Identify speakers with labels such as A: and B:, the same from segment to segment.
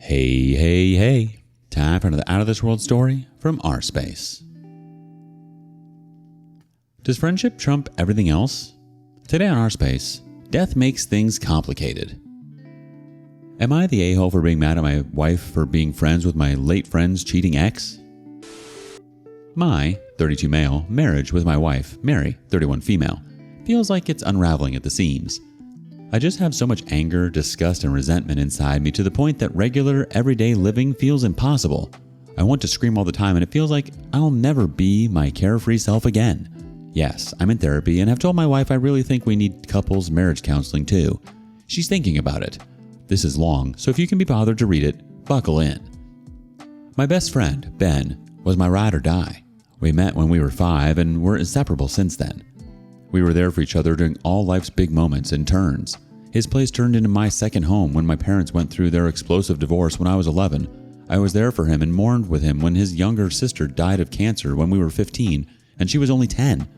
A: Hey, hey, hey. Time for another Out of This World story from rSpace. Does friendship trump everything else? Today on rSpace, death makes things complicated. Am I the a-hole for being mad at my wife for being friends with my late friend's cheating ex? My, 32 male, marriage with my wife, Mary, 31 female, feels like it's unraveling at the seams. I just have so much anger, disgust, and resentment inside me to the point that regular, everyday living feels impossible. I want to scream all the time, and it feels like I'll never be my carefree self again. Yes, I'm in therapy and have told my wife I really think we need couples marriage counseling too. She's thinking about it. This is long, so if you can be bothered to read it, buckle in. My best friend, Ben, was my ride or die. We met when we were 5 and were inseparable since then. We were there for each other during all life's big moments and turns. His place turned into my second home when my parents went through their explosive divorce when I was 11. I was there for him and mourned with him when his younger sister died of cancer when we were 15 and she was only 10.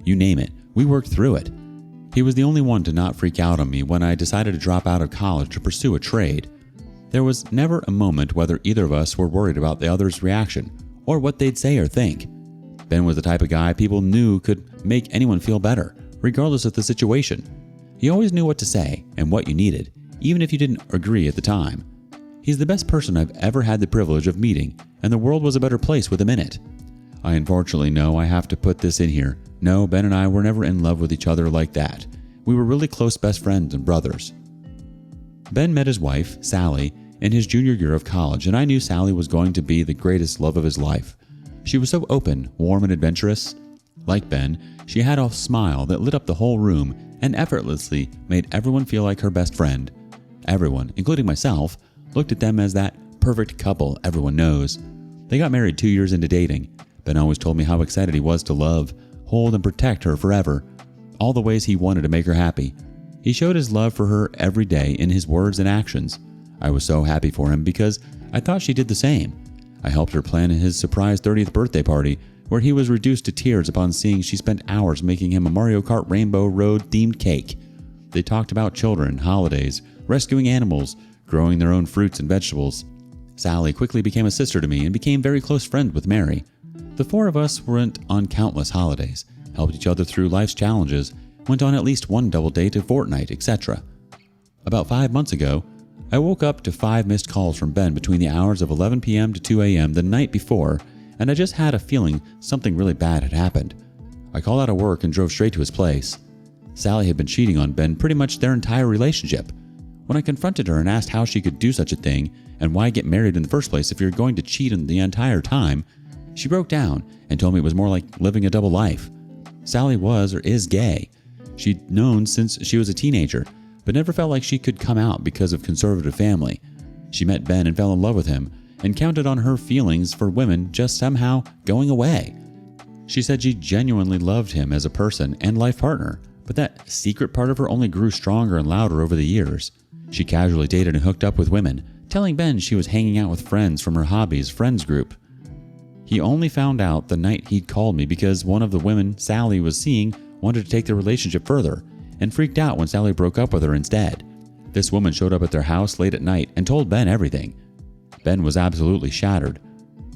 A: You name it, we worked through it. He was the only one to not freak out on me when I decided to drop out of college to pursue a trade. There was never a moment whether either of us were worried about the other's reaction or what they'd say or think. Ben was the type of guy people knew could make anyone feel better, regardless of the situation. He always knew what to say and what you needed, even if you didn't agree at the time. He's the best person I've ever had the privilege of meeting, and the world was a better place with him in it. I unfortunately know I have to put this in here. No, Ben and I were never in love with each other like that. We were really close best friends and brothers. Ben met his wife, Sally, in his junior year of college, and I knew Sally was going to be the greatest love of his life. She was so open, warm, and adventurous. Like Ben, she had a smile that lit up the whole room and effortlessly made everyone feel like her best friend. Everyone, including myself, looked at them as that perfect couple everyone knows. They got married 2 years into dating. Ben always told me how excited he was to love, hold, and protect her forever. All the ways he wanted to make her happy. He showed his love for her every day in his words and actions. I was so happy for him because I thought she did the same. I helped her plan his surprise 30th birthday party, where he was reduced to tears upon seeing she spent hours making him a Mario Kart Rainbow Road themed cake. They talked about children, holidays, rescuing animals, growing their own fruits and vegetables. Sally quickly became a sister to me and became very close friends with Mary. The four of us went on countless holidays, helped each other through life's challenges, went on at least one double date a fortnight, etc. About 5 months ago, I woke up to 5 missed calls from Ben between the hours of 11 p.m. to 2 a.m. the night before, and I just had a feeling something really bad had happened. I called out of work and drove straight to his place. Sally had been cheating on Ben pretty much their entire relationship. When I confronted her and asked how she could do such a thing and why get married in the first place if you're going to cheat the entire time, she broke down and told me it was more like living a double life. Sally was or is gay. She'd known since she was a teenager, but never felt like she could come out because of conservative family. She met Ben and fell in love with him and counted on her feelings for women just somehow going away. She said she genuinely loved him as a person and life partner, but that secret part of her only grew stronger and louder over the years. She casually dated and hooked up with women, telling Ben she was hanging out with friends from her hobbies friends group. He only found out the night he'd called me because one of the women Sally was seeing wanted to take their relationship further, and freaked out when Sally broke up with her instead. This woman showed up at their house late at night and told Ben everything. Ben was absolutely shattered.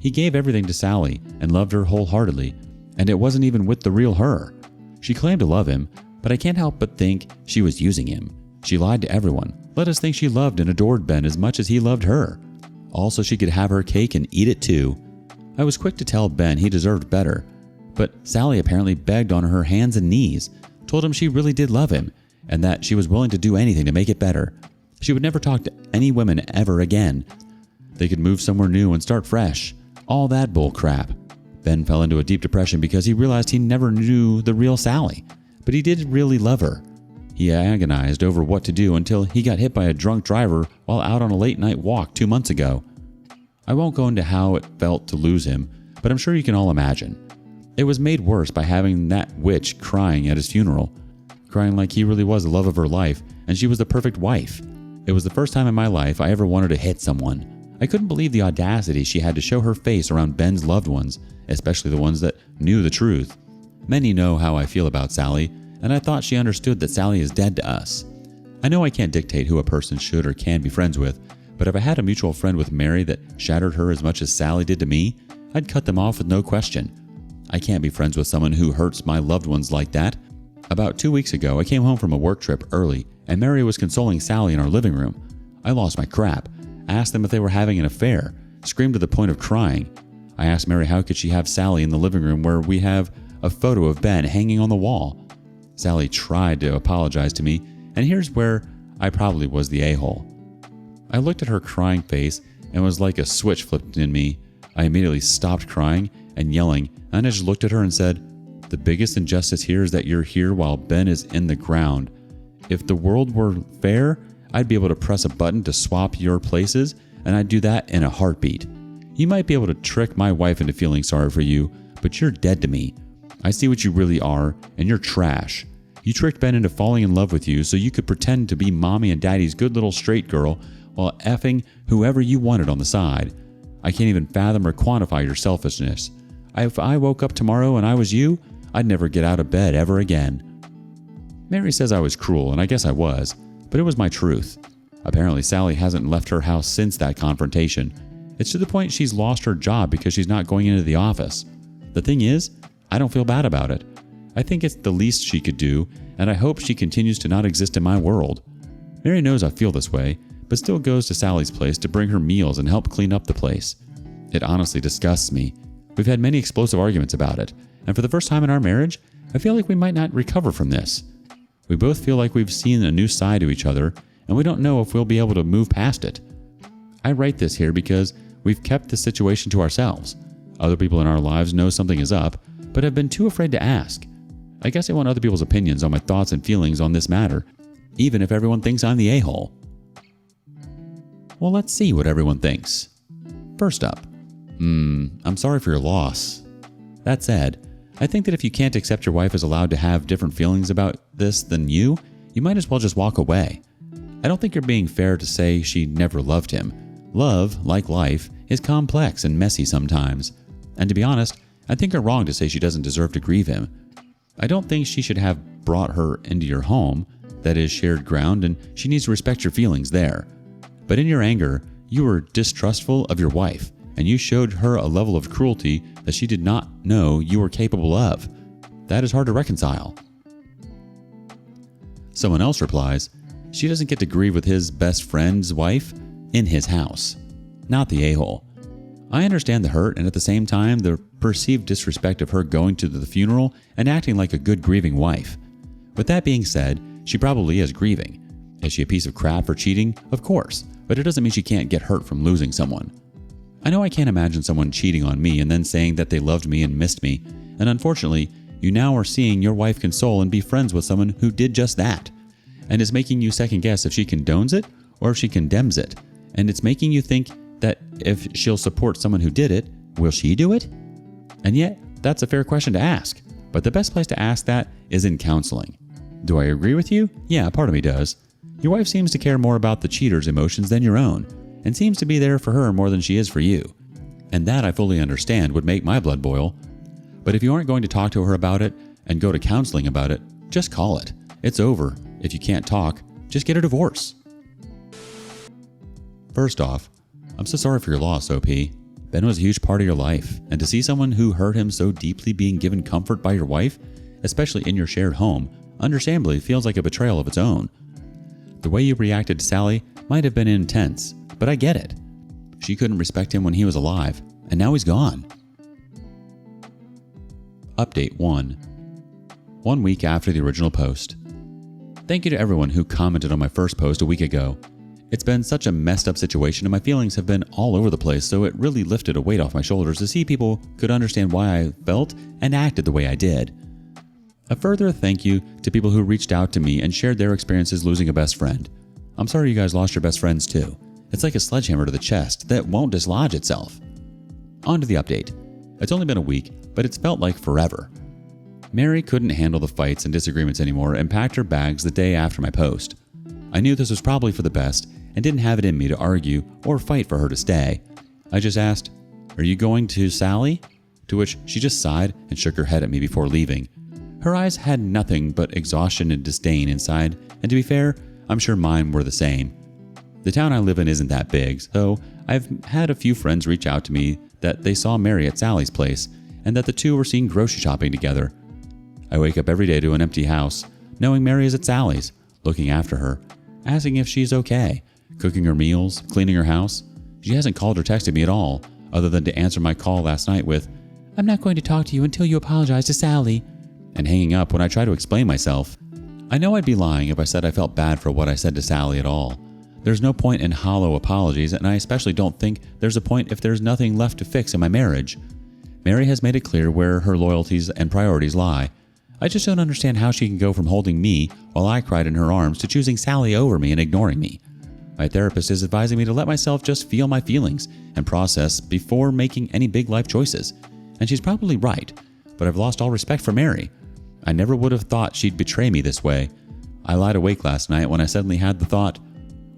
A: He gave everything to Sally and loved her wholeheartedly, and it wasn't even with the real her. She claimed to love him, but I can't help but think she was using him. She lied to everyone, let us think she loved and adored Ben as much as he loved her. Also, she could have her cake and eat it too. I was quick to tell Ben he deserved better, but Sally apparently begged on her hands and knees, told him she really did love him, and that she was willing to do anything to make it better. She would never talk to any women ever again. They could move somewhere new and start fresh. All that bull crap. Ben fell into a deep depression because he realized he never knew the real Sally, but he did really love her. He agonized over what to do until he got hit by a drunk driver while out on a late night walk 2 months ago. I won't go into how it felt to lose him, but I'm sure you can all imagine. It was made worse by having that witch crying at his funeral, crying like he really was the love of her life and she was the perfect wife. It was the first time in my life I ever wanted to hit someone. I couldn't believe the audacity she had to show her face around Ben's loved ones, especially the ones that knew the truth. Many know how I feel about Sally, and I thought she understood that Sally is dead to us. I know I can't dictate who a person should or can be friends with, But if I had a mutual friend with Mary that shattered her as much as Sally did to me, I'd cut them off with no question. I can't be friends with someone who hurts my loved ones like that. About 2 weeks ago, I came home from a work trip early, and Mary was consoling Sally in our living room. I lost my crap, asked them if they were having an affair, screamed to the point of crying. I asked Mary how could she have Sally in the living room where we have a photo of Ben hanging on the wall. Sally tried to apologize to me, and here's where I probably was the a-hole. I looked at her crying face and was like a switch flipped in me. I immediately stopped crying and yelling, and I just looked at her and said, "The biggest injustice here is that you're here while Ben is in the ground. If the world were fair, I'd be able to press a button to swap your places, and I'd do that in a heartbeat. You might be able to trick my wife into feeling sorry for you, but you're dead to me. I see what you really are, and you're trash. You tricked Ben into falling in love with you so you could pretend to be mommy and daddy's good little straight girl while effing whoever you wanted on the side. I can't even fathom or quantify your selfishness. If I woke up tomorrow and I was you, I'd never get out of bed ever again." Mary says I was cruel, and I guess I was, but it was my truth. Apparently, Sally hasn't left her house since that confrontation. It's to the point she's lost her job because she's not going into the office. The thing is, I don't feel bad about it. I think it's the least she could do, and I hope she continues to not exist in my world. Mary knows I feel this way, but still goes to Sally's place to bring her meals and help clean up the place. It honestly disgusts me. We've had many explosive arguments about it, and for the first time in our marriage, I feel like we might not recover from this. We both feel like we've seen a new side to each other, and we don't know if we'll be able to move past it. I write this here because we've kept the situation to ourselves. Other people in our lives know something is up, but have been too afraid to ask. I guess I want other people's opinions on my thoughts and feelings on this matter, even if everyone thinks I'm the a-hole. Well, let's see what everyone thinks. First up, I'm sorry for your loss. That said, I think that if you can't accept your wife is allowed to have different feelings about this than you might as well just walk away. I don't think you're being fair to say she never loved him. Love, like life, is complex and messy sometimes. And to be honest, I think you're wrong to say she doesn't deserve to grieve him. I don't think she should have brought her into your home. That is shared ground, and she needs to respect your feelings there. But in your anger, you were distrustful of your wife, and you showed her a level of cruelty that she did not know you were capable of. That is hard to reconcile. Someone else replies, she doesn't get to grieve with his best friend's wife in his house. Not the a-hole. I understand the hurt, and at the same time, the perceived disrespect of her going to the funeral and acting like a good grieving wife. With that being said, she probably is grieving. Is she a piece of crap for cheating? Of course, but it doesn't mean she can't get hurt from losing someone. I know I can't imagine someone cheating on me and then saying that they loved me and missed me, and unfortunately, you now are seeing your wife console and be friends with someone who did just that, and is making you second guess if she condones it or if she condemns it, and it's making you think that if she'll support someone who did it, will she do it? And yet, that's a fair question to ask, but the best place to ask that is in counseling. Do I agree with you? Yeah, part of me does. Your wife seems to care more about the cheater's emotions than your own, and seems to be there for her more than she is for you. And that I fully understand would make my blood boil. But if you aren't going to talk to her about it and go to counseling about it, just call it. It's over. If you can't talk, just get a divorce. First off, I'm so sorry for your loss, OP. Ben was a huge part of your life, and to see someone who hurt him so deeply being given comfort by your wife, especially in your shared home, understandably feels like a betrayal of its own. The way you reacted to Sally might have been intense, but I get it. She couldn't respect him when he was alive, and now he's gone. Update 1. 1 week after the original post. Thank you to everyone who commented on my first post a week ago. It's been such a messed up situation and my feelings have been all over the place, so it really lifted a weight off my shoulders to see people could understand why I felt and acted the way I did. A further thank you to people who reached out to me and shared their experiences losing a best friend. I'm sorry you guys lost your best friends too. It's like a sledgehammer to the chest that won't dislodge itself. On to the update. It's only been a week, but it's felt like forever. Mary couldn't handle the fights and disagreements anymore and packed her bags the day after my post. I knew this was probably for the best and didn't have it in me to argue or fight for her to stay. I just asked, "Are you going to Sally?" To which she just sighed and shook her head at me before leaving. Her eyes had nothing but exhaustion and disdain inside, and to be fair, I'm sure mine were the same. The town I live in isn't that big, so I've had a few friends reach out to me that they saw Mary at Sally's place and that the two were seen grocery shopping together. I wake up every day to an empty house, knowing Mary is at Sally's, looking after her, asking if she's okay, cooking her meals, cleaning her house. She hasn't called or texted me at all, other than to answer my call last night with, "I'm not going to talk to you until you apologize to Sally," and hanging up when I try to explain myself. I know I'd be lying if I said I felt bad for what I said to Sally at all. There's no point in hollow apologies, and I especially don't think there's a point if there's nothing left to fix in my marriage. Mary has made it clear where her loyalties and priorities lie. I just don't understand how she can go from holding me while I cried in her arms to choosing Sally over me and ignoring me. My therapist is advising me to let myself just feel my feelings and process before making any big life choices. And she's probably right, but I've lost all respect for Mary. I never would have thought she'd betray me this way. I lied awake last night when I suddenly had the thought,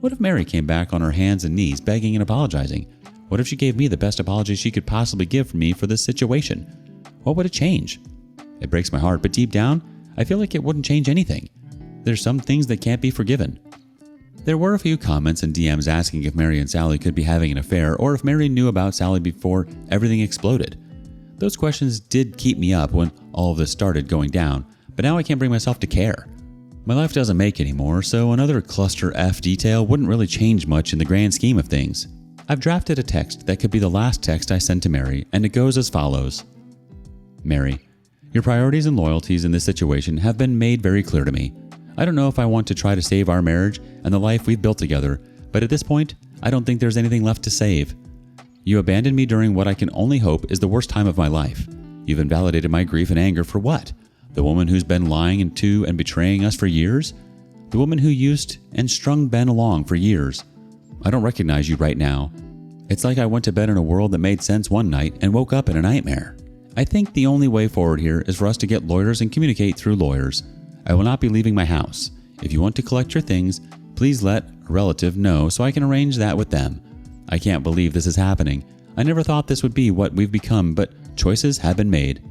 A: what if Mary came back on her hands and knees begging and apologizing? What if she gave me the best apology she could possibly give for me for this situation? What would it change? It breaks my heart, but deep down, I feel like it wouldn't change anything. There's some things that can't be forgiven. There were a few comments and DMs asking if Mary and Sally could be having an affair or if Mary knew about Sally before everything exploded. Those questions did keep me up when all of this started going down, but now I can't bring myself to care. My life doesn't make anymore, so another cluster F detail wouldn't really change much in the grand scheme of things. I've drafted a text that could be the last text I send to Mary, and it goes as follows. Mary, your priorities and loyalties in this situation have been made very clear to me. I don't know if I want to try to save our marriage and the life we've built together, but at this point, I don't think there's anything left to save. You abandoned me during what I can only hope is the worst time of my life. You've invalidated my grief and anger for what? The woman who's been lying to and betraying us for years? The woman who used and strung Ben along for years? I don't recognize you right now. It's like I went to bed in a world that made sense one night and woke up in a nightmare. I think the only way forward here is for us to get lawyers and communicate through lawyers. I will not be leaving my house. If you want to collect your things, please let a relative know so I can arrange that with them. I can't believe this is happening. I never thought this would be what we've become, but choices have been made.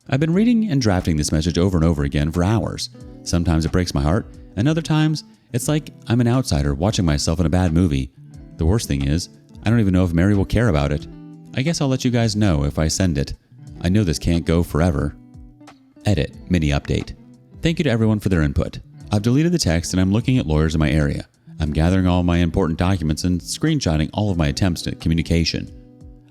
A: I've been reading and drafting this message over and over again for hours. Sometimes it breaks my heart, and other times it's like I'm an outsider watching myself in a bad movie. The worst thing is, I don't even know if Mary will care about it. I guess I'll let you guys know if I send it. I know this can't go forever. Edit, mini update. Thank you to everyone for their input. I've deleted the text and I'm looking at lawyers in my area. I'm gathering all my important documents and screenshotting all of my attempts at communication.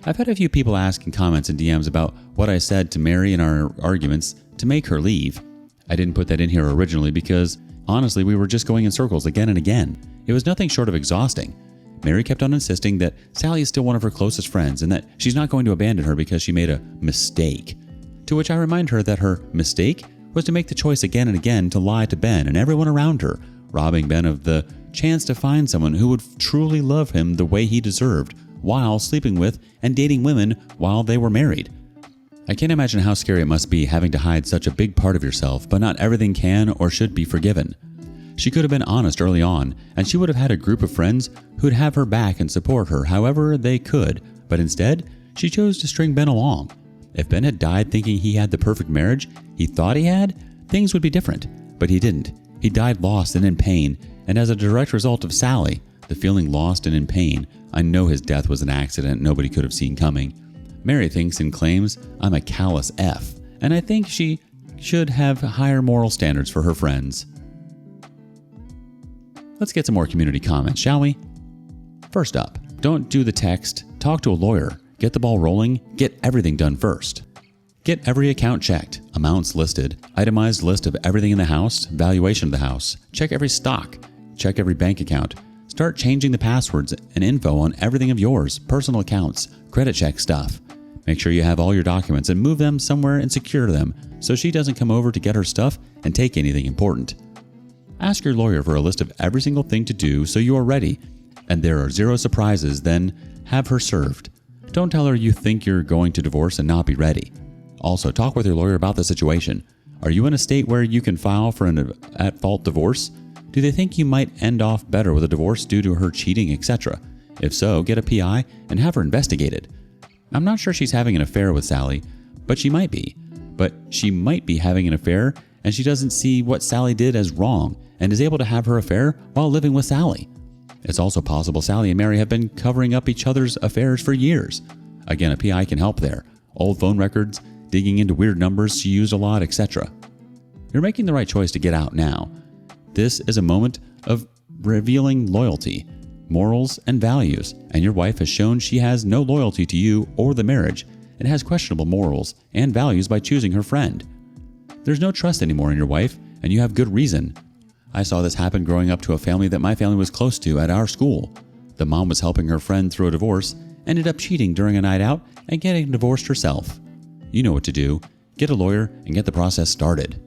A: I've had a few people ask in comments and DMs about what I said to Mary in our arguments to make her leave. I didn't put that in here originally because, honestly, we were just going in circles again and again. It was nothing short of exhausting. Mary kept on insisting that Sally is still one of her closest friends and that she's not going to abandon her because she made a mistake. To which I remind her that her mistake was to make the choice again and again to lie to Ben and everyone around her, robbing Ben of the chance to find someone who would truly love him the way he deserved, while sleeping with and dating women while they were married. I can't imagine how scary it must be having to hide such a big part of yourself, but not everything can or should be forgiven. She could have been honest early on, and she would have had a group of friends who'd have her back and support her however they could, but instead, she chose to string Ben along. If Ben had died thinking he had the perfect marriage he thought he had, things would be different, but he didn't. He died lost and in pain, and as a direct result of Sally, the feeling lost and in pain, I know his death was an accident nobody could have seen coming. Mary thinks and claims I'm a callous F, and I think she should have higher moral standards for her friends. Let's get some more community comments, shall we? First up, don't do the text, talk to a lawyer, get the ball rolling, get everything done first. Get every account checked, amounts listed, itemized list of everything in the house, valuation of the house, check every stock, check every bank account, start changing the passwords and info on everything of yours, personal accounts, credit check stuff. Make sure you have all your documents and move them somewhere and secure them so she doesn't come over to get her stuff and take anything important. Ask your lawyer for a list of every single thing to do so you are ready, and there are zero surprises, then have her served. Don't tell her you think you're going to divorce and not be ready. Also, talk with your lawyer about the situation. Are you in a state where you can file for an at-fault divorce? Do they think you might end off better with a divorce due to her cheating, etc.? If so, get a PI and have her investigated. I'm not sure she's having an affair with Sally, but she might be. But she might be having an affair and she doesn't see what Sally did as wrong and is able to have her affair while living with Sally. It's also possible Sally and Mary have been covering up each other's affairs for years. Again, a PI can help there. Old phone records, digging into weird numbers she used a lot, etc. You're making the right choice to get out now. This is a moment of revealing loyalty, morals, and values, and your wife has shown she has no loyalty to you or the marriage and has questionable morals and values by choosing her friend. There's no trust anymore in your wife, and you have good reason. I saw this happen growing up to a family that my family was close to at our school. The mom was helping her friend through a divorce, ended up cheating during a night out, and getting divorced herself. You know what to do. Get a lawyer and get the process started.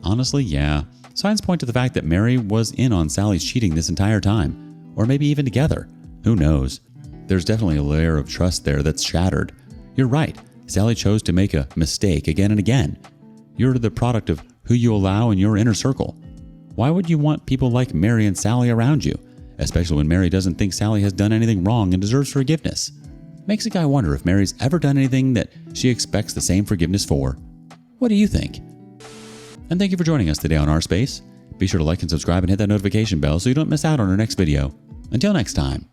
A: Honestly, yeah. Signs point to the fact that Mary was in on Sally's cheating this entire time, or maybe even together. Who knows? There's definitely a layer of trust there that's shattered. You're right. Sally chose to make a mistake again and again. You're the product of who you allow in your inner circle. Why would you want people like Mary and Sally around you, especially when Mary doesn't think Sally has done anything wrong and deserves forgiveness? Makes a guy wonder if Mary's ever done anything that she expects the same forgiveness for. What do you think? And thank you for joining us today on rSpace. Be sure to like and subscribe and hit that notification bell so you don't miss out on our next video. Until next time.